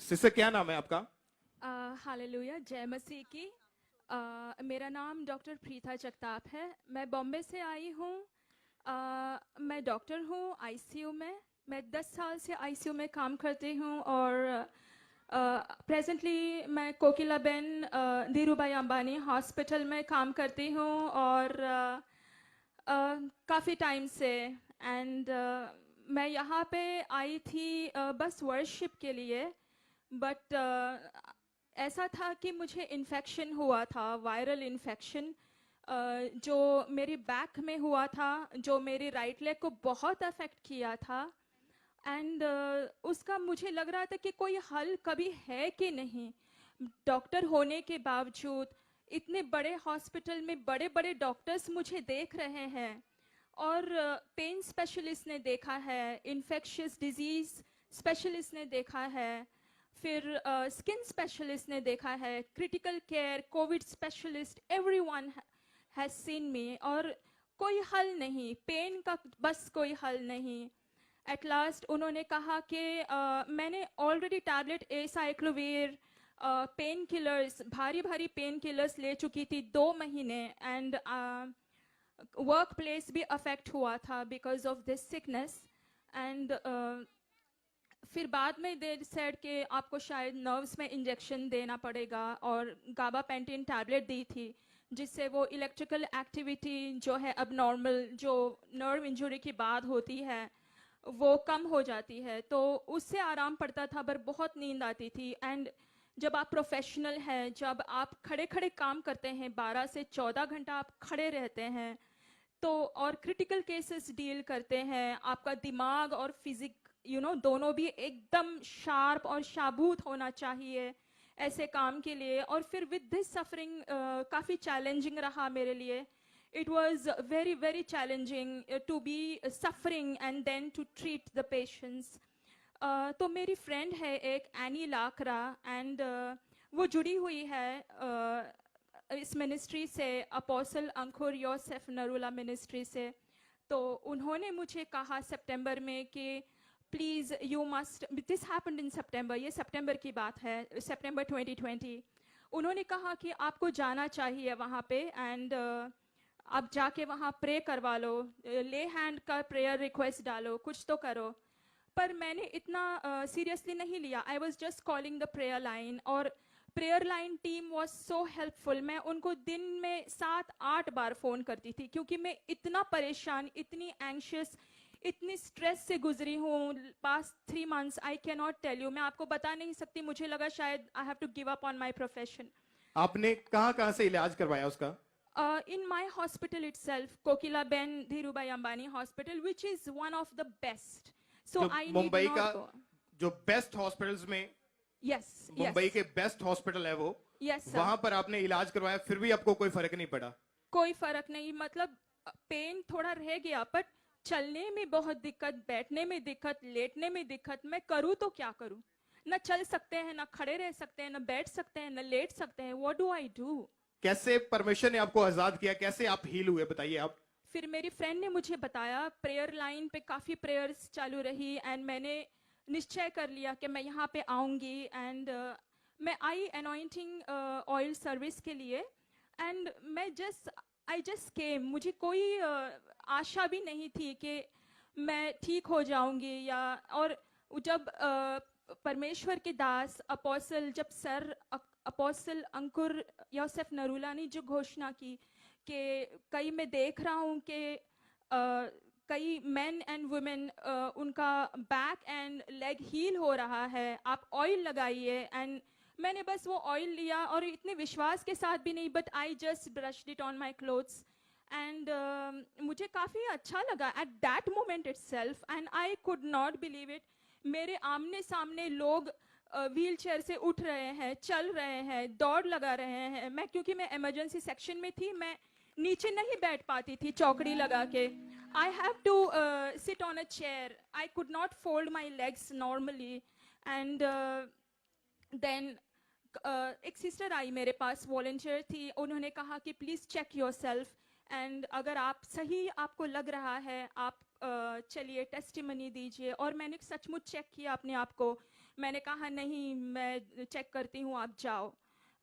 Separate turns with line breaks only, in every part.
Sister क्या नाम है आपका?
हालेलुया, जय मसीह की। मेरा नाम डॉक्टर प्रीता जगताप है। मैं बॉम्बे से आई हूँ। मैं डॉक्टर हूँ आईसीयू में। मैं 10 साल से आईसीयू में काम करती हूँ और प्रेजेंटली मैं कोकिलाबेन धीरूभाई अंबानी हॉस्पिटल में काम करती हूँ और काफ़ी टाइम से। एंड मैं यहाँ पे आई थी बस वर्शिप के लिए। बट ऐसा था कि मुझे इन्फेक्शन हुआ था, वायरल इन्फेक्शन, जो मेरी बैक में हुआ था, जो मेरी राइट लेग को बहुत अफेक्ट किया था। एंड उसका मुझे लग रहा था कि कोई हल कभी है कि नहीं। डॉक्टर होने के बावजूद इतने बड़े हॉस्पिटल में बड़े बड़े डॉक्टर्स मुझे देख रहे हैं और पेन स्पेशलिस्ट ने देखा है, इन्फेक्शियस डिजीज़ स्पेशलिस्ट ने देखा है, फिर स्किन स्पेशलिस्ट ने देखा है, critical care, Covid specialist, everyone has seen मी और कोई हल नहीं, पेन का बस कोई हल नहीं। एट लास्ट उन्होंने कहा कि मैंने already tablet aciclovir, pain killers, भारी भारी पेन किलर्स ले चुकी थी 2 महीने। एंड वर्क प्लेस भी अफेक्ट हुआ था because of this sickness. And फिर बाद में दे सेड कि आपको शायद नर्व्स में इंजेक्शन देना पड़ेगा और गाबापेंटिन टैबलेट दी थी जिससे वो इलेक्ट्रिकल एक्टिविटी जो है अब नॉर्मल, जो नर्व इंजरी की बाद होती है, वो कम हो जाती है। तो उससे आराम पड़ता था पर बहुत नींद आती थी। एंड जब आप प्रोफेशनल हैं, जब आप खड़े खड़े काम करते हैं, 12 से 14 घंटा आप खड़े रहते हैं, तो और क्रिटिकल केसेस डील करते हैं, आपका दिमाग और फिजिक दोनों भी एकदम शार्प और शाबूत होना चाहिए ऐसे काम के लिए। और फिर विद दिस सफरिंग काफ़ी चैलेंजिंग रहा मेरे लिए। It was very very challenging to be suffering and then to treat the patients. तो मेरी फ्रेंड है एक, एनी लाकरा, एंड वो जुड़ी हुई है इस मिनिस्ट्री से, अपोस्टल अंकुर योसेफ नरूला मिनिस्ट्री से। तो उन्होंने मुझे कहा सितंबर में कि please you must, this happened in September, ये सितंबर की बात है, सितंबर 2020। उन्होंने कहा कि आपको जाना चाहिए वहाँ पे एंड आप जाके वहाँ प्रे करवा लो, ले हैंड का प्रेयर रिक्वेस्ट डालो, कुछ तो करो। पर मैंने इतना सीरियसली नहीं लिया। I was just calling the prayer line और prayer line team was so helpful. मैं उनको दिन में 7-8 बार फ़ोन करती थी क्योंकि मैं इतना परेशान, इतनी एंशियस, इतनी स्ट्रेस से गुजरी हूँ past 3 months. I can not tell you, मैं आपको बता नहीं सकती। मुझे लगा शायद I have to give up on my profession.
आपने कहाँ कहाँ से इलाज करवाया उसका?
In my hospital itself, Kokilaben Dhirubhai Ambani Hospital, which is one of the best. So
जो
I need
मुंबई का
not go.
जो बेस्ट हॉस्पिटल्स में,
Yes, yes,
मुंबई के बेस्ट हॉस्पिटल है वो,
yes, sir.
वहां पर आपने इलाज करवाया फिर भी आपको कोई फर्क नहीं पड़ा?
कोई फर्क नहीं, मतलब पेन थोड़ा रह गया बट चलने में बहुत दिक्कत, बैठने में दिक्कत, लेटने में दिक्कत। मैं करूँ तो क्या करूँ? ना चल सकते हैं, ना खड़े रह सकते हैं, ना बैठ सकते हैं, ना लेट सकते हैं। What do I do?
कैसे परमेश्वर ने आपको आजाद किया, कैसे आप हील हुए, बताइए आप।
फिर मेरी फ्रेंड ने मुझे बताया, प्रेयर लाइन पे काफ़ी प्रेयर्स चालू रही एंड मैंने निश्चय कर लिया कि मैं यहाँ पे आऊँगी। एंड मैं आई अनॉइंटिंग ऑयल सर्विस के लिए एंड आई जस्ट केम। मुझे कोई आशा भी नहीं थी कि मैं ठीक हो जाऊँगी या। और जब परमेश्वर के दास अपोस्टल, जब सर अपोस्टल अंकुर योसेफ नरूला ने जो घोषणा की कि कई मैं देख रहा हूँ कि कई मेन एंड वुमेन उनका बैक एंड लेग हील हो रहा है, आप ऑयल लगाइए। एंड मैंने बस वो ऑयल लिया और इतने विश्वास के साथ भी नहीं, but I just brushed it on my clothes and मुझे काफ़ी अच्छा लगा at that moment itself. And I could not believe it. मेरे आमने सामने लोग व्हील चेयर से उठ रहे हैं, चल रहे हैं, दौड़ लगा रहे हैं। मैं, क्योंकि मैं इमरजेंसी सेक्शन में थी, मैं नीचे नहीं बैठ पाती थी चौकड़ी लगा के। I have to sit on a chair, I could not fold my legs normally. And then एक सिस्टर आई मेरे पास, वॉलंटियर थी। उन्होंने कहा कि please check yourself and अगर आप सही आपको लग रहा है आप चलिए टेस्टिमनी दीजिए। और मैंने सचमुच चेक किया अपने आप को। मैंने कहा नहीं, मैं चेक करती हूँ, आप जाओ.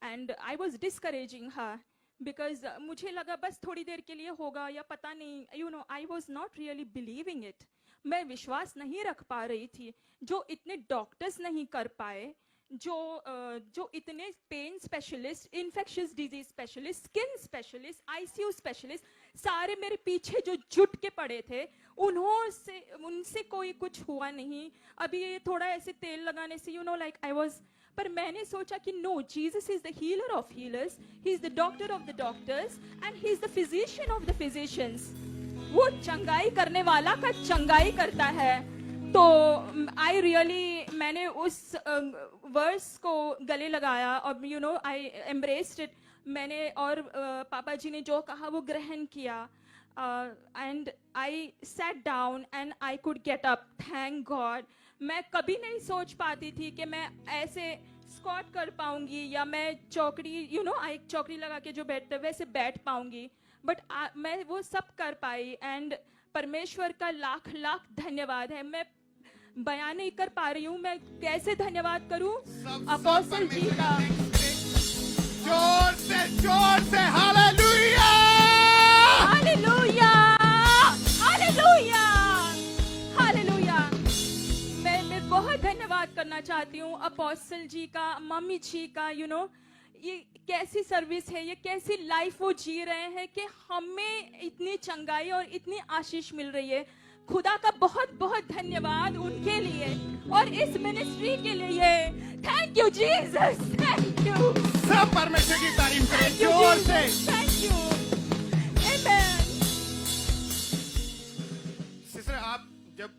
And I was discouraging her because मुझे लगा बस थोड़ी देर के लिए होगा या पता नहीं, you know, I was not really believing it. मैं विश्वास नहीं रख पा रही थी. जो इतने डॉक्टर्स नहीं कर पाए, जो इतने pain specialist, infectious disease specialist, skin specialist, ICU specialist, सारे मेरे पीछे जो जुट के पड़े थे, उनसे कोई कुछ हुआ नहीं. अभी ये थोड़ा ऐसे तेल लगाने से, you know, like I was, पर मैंने सोचा कि no, Jesus is the healer of healers, he is the doctor of the doctors and he is the physician of the physicians. वो चंगाई करने वाला का चंगाई करता है. तो आई रियली, मैंने उस वर्स को गले लगाया और you know I embraced it. मैंने और पापा जी ने जो कहा वो ग्रहण किया. And I sat down and I could get up, thank God. मैं कभी नहीं सोच पाती थी कि मैं ऐसे स्क्वाट कर पाऊंगी या मैं चौकड़ी, यू नो, आई चौकड़ी लगा के जो बैठते वैसे बैठ पाऊंगी. बट मैं वो सब कर पाई. एंड परमेश्वर का लाख लाख धन्यवाद है. मैं बयान नहीं कर पा रही हूँ मैं कैसे धन्यवाद करूँ अपोस्टल जी का.
जोर से हालेलुया,
हालेलुया, हालेलुया, हालेलुया. मैं बहुत धन्यवाद करना चाहती हूँ अपोस्टल जी का, मम्मी जी का. यू नो, ये कैसी सर्विस है, ये कैसी लाइफ वो जी रहे हैं कि हमें इतनी चंगाई और इतनी आशीष मिल रही है. खुदा का बहुत बहुत धन्यवाद उनके लिए और इस मिनिस्ट्री के लिए. Thank you Jesus, thank you.
सब परमेश्वर की तारीफ करें जोर से.
Thank you. आमेन.
सिस्टर, आप जब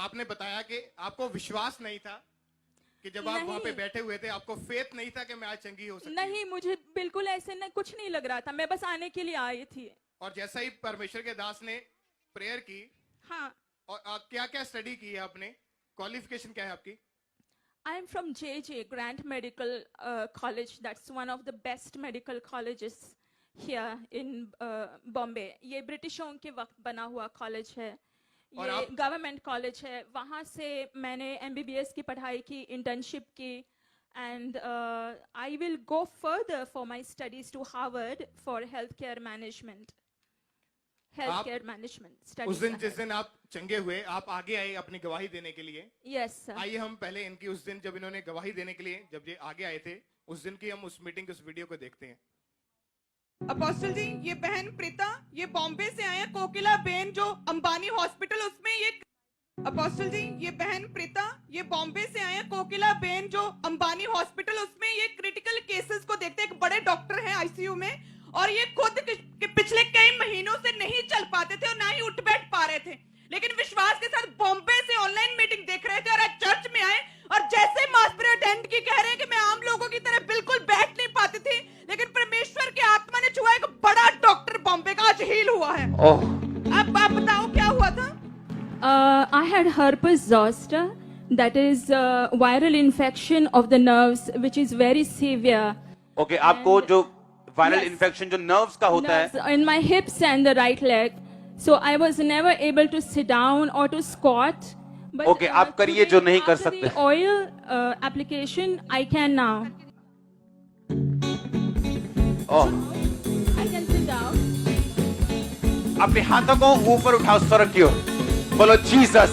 आपने बताया कि आपको विश्वास नहीं था कि जब आप वहां पे बैठे हुए थे, आपको फेथ नहीं था कि मैं आज चंगी हो सकती.
नहीं, मुझे बिल्कुल ऐसे न, कुछ नहीं लग रहा था. मैं बस आने के लिए आई थी.
और जैसा ही परमेश्वर के दास ने प्रेयर की,
हाँ.
और क्या क्या स्टडी की है आपने, क्वालिफिकेशन क्या है आपकी?
I am from JJ Grant Medical College. That's one of the best medical colleges here in Bombay. ये ब्रिटिशों के वक्त बना हुआ कॉलेज है. ये गवर्नमेंट कॉलेज है. वहाँ से मैंने MBBS की पढ़ाई की, इंटर्नशिप की. And I will go further for my studies to Harvard for healthcare management. Healthcare management studies.
उस दिन जिस दिन आप चंगे हुए, आप आगे आए अपनी गवाही देने के लिए.
Yes sir.
आइए हम पहले इनकी उस दिन जब इन्होंने गवाही देने के लिए जब ये आगे आए थे, उस दिन की हम उस मीटिंग के उस वीडियो को देखते हैं.
अपोस्टल जी, ये बहन प्रीता, ये बॉम्बे से आए हैं, कोकिला बेन जो अंबानी हॉस्पिटल उसमें ये. अपोस्टल जी, ये बहन प्रीता, ये बॉम्बे से आए हैं, कोकिला बेन जो अंबानी हॉस्पिटल उसमें ये क्रिटिकल केसेस को देखते हैं. एक बड़े डॉक्टर हैं आईसीयू में और ये खुद के पिछले कई महीनों से नहीं चल पाते थे और ना ही उठ बैठ पा रहे थे, लेकिन विश्वास के साथ बॉम्बे से ऑनलाइन मीटिंग देख रहे थे और आज चर्च में आए और जैसे मास प्रेयर अटेंड की, कह रहे हैं कि मैं आम लोगों की तरह बिल्कुल बैठ नहीं पाती थी, लेकिन परमेश्वर की आत्मा ने छुआ. एक बड़ा डॉक्टर बॉम्बे का आज हील हुआ है. अब आप बताओ क्या हुआ था?
I had herpes zoster, that is viral infection of the nerves, which is very severe.
Okay, आपको जो वायरल इन्फेक्शन जो नर्व्स का होता है,
in my hips and the right leg, so I was never able to sit down or to squat. But
Okay, आप करिए जो नहीं कर सकते.
After the oil application, I can now.
Oh,
I can sit down.
अपने हाथों को ऊपर उठाओ, सर की ओर बोलो Jesus.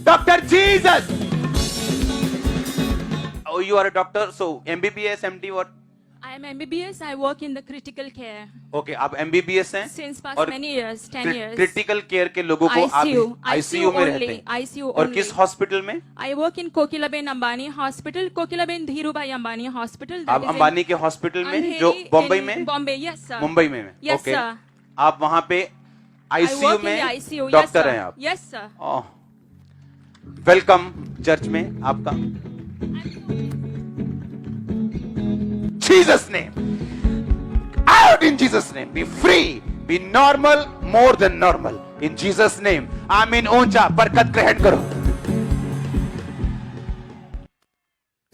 Doctor Jesus. Oh, you are a doctor, so MBBS, MD, what?
I am MBBS. I work in the critical care.
Okay, आप MBBS हैं
Since past
और
many years, 10 years.
Critical care के लोगों को
ICU,
आप ICU में रहते
only,
हैं.
ICU
और
only.
किस हॉस्पिटल में?
I work in Kokilaben Ambani Hospital, Kokilaben Dhirubhai Ambani Hospital. that
आप
is in
अंबानी के हॉस्पिटल में
Andheri
जो बॉम्बे
in
में,
Bombay, yes sir.
मुंबई में.
Yes
Okay.
sir.
आप वहाँ पे
I
ICU
work in
में
the ICU. Yes
doctor
sir.
हैं आप.
Yes sir.
ओह, वेलकम चर्च में आपका. Jesus name, out in Jesus name, be free, be normal, more than normal, in Jesus name. आमीन. ऊंचा बरकत ग्रहण करो.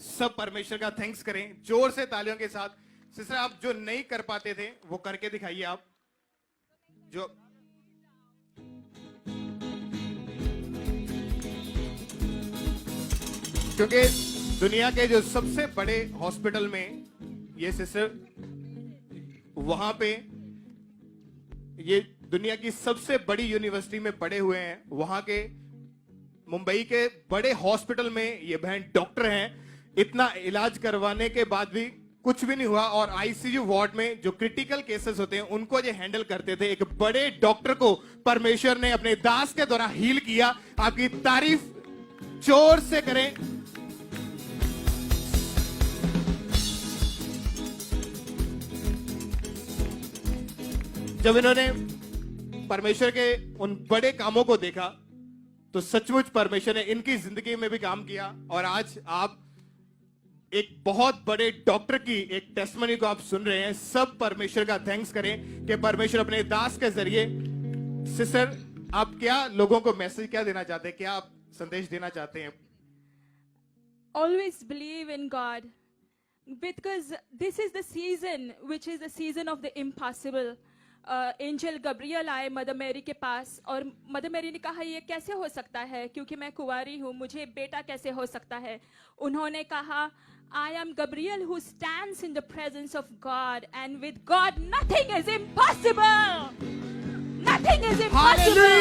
सब परमेश्वर का थैंक्स करें जोर से तालियों के साथ. सिस्टर, आप जो नहीं कर पाते थे वो करके दिखाइए. आप जो क्योंकि दुनिया के जो सबसे बड़े हॉस्पिटल में ये सिस्टर वहां पे, ये दुनिया की सबसे बड़ी यूनिवर्सिटी में पढ़े हुए हैं, वहां के मुंबई के बड़े हॉस्पिटल में ये बहन डॉक्टर हैं। इतना इलाज करवाने के बाद भी कुछ भी नहीं हुआ, और आईसीयू वार्ड में जो क्रिटिकल केसेस होते हैं उनको ये हैंडल करते थे। एक बड़े डॉक्टर को परमेश्वर ने अपने दास के द्वारा हील किया। आपकी तारीफ जोर से करें। जब इन्होंने परमेश्वर के उन बड़े कामों को देखा तो सचमुच परमेश्वर ने इनकी जिंदगी में भी काम किया, और आज आप एक बहुत बड़े डॉक्टर की एक टेस्टमनी को आप सुन रहे हैं। सब परमेश्वर का थैंक्स करें कि परमेश्वर अपने दास के जरिए। सिस्टर, आप क्या लोगों को मैसेज क्या देना चाहते हैं, क्या आप संदेश देना चाहते हैं?
Always believe in God, because this is the season which is the season of the impossible. Angel Gabriel आए मदर मैरी के पास, और मदर मैरी ने कहा ये कैसे हो सकता है, क्योंकि मैं कुंवारी हूँ, मुझे बेटा कैसे हो सकता है। उन्होंने कहा, I am Gabriel who stands in the presence of God, and with God nothing is impossible. Nothing is impossible.